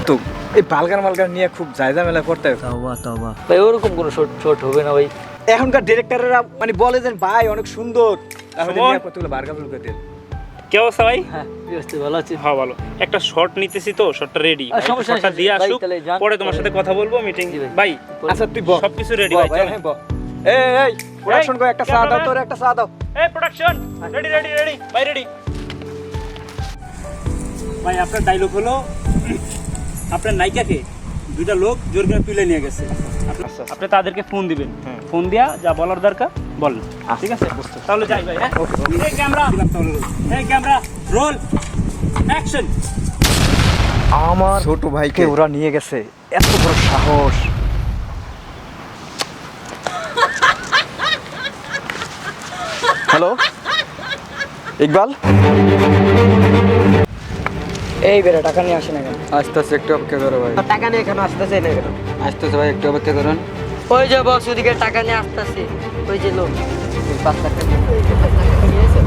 তো এই বালগার মালগার নিয়ে খুব জায়গা মেলা করতে হয়। তবা ভাই ওরকম কোনো শর্ট হবে না ভাই। এখনকার ডিরেক্টররা মানে বলে যে ভাই অনেক সুন্দর, তাহলে নিয়ে কতগুলো বার্গার বলতে দেন। কি অবস্থা ভাই? হ্যাঁ ব্যবস্থা ভালো আছে। হ্যাঁ ভালো। একটা শর্ট নিতেছি তো, শর্টটা রেডি। সমস্যা শর্টটা দিয়ে ভাই, আসুক, তাহলে যান। পরে তোমার সাথে কথা বলবো মিটিং। ভাই আচ্ছা তুই বল, সবকিছু রেডি ভাই। চলো। হ্যাঁ বল। এই প্রোডাকশন কো একটা চা দাও, তোর একটা চা দাও। এই প্রোডাকশন রেডি রেডি রেডি ভাই, রেডি ভাই। আপনার ডায়লগ হলো, আপনার নায়িকাকে দুইটা লোক জোর করে তুলে নিয়ে গেছে, আপনি তাদেরকে ফোন দিবেন। ফোন দিয়া যা বলার দরকার বলেন, ঠিক আছে? তাহলে যাই ভাই। হ্যাঁ এই ক্যামেরা, এই ক্যামেরা রোল অ্যাকশন। আমার ছোট ভাইকে ওরা নিয়ে গেছে, এত বড় সাহস। হ্যালো ইকবাল, এই বেটা টাকা নিয়ে আসে না কেন? আসতেছে, একটু অপেক্ষা করো ভাই। টাকা নিয়ে এখানে আসতেছে না কেন? আসতেছে ভাই, একটু অপেক্ষা করুন। ওই যে বক্স ওদিকে টাকা নিয়ে আসতেছে, ওই যে লোক 5 লাখ টাকা নিয়েছে।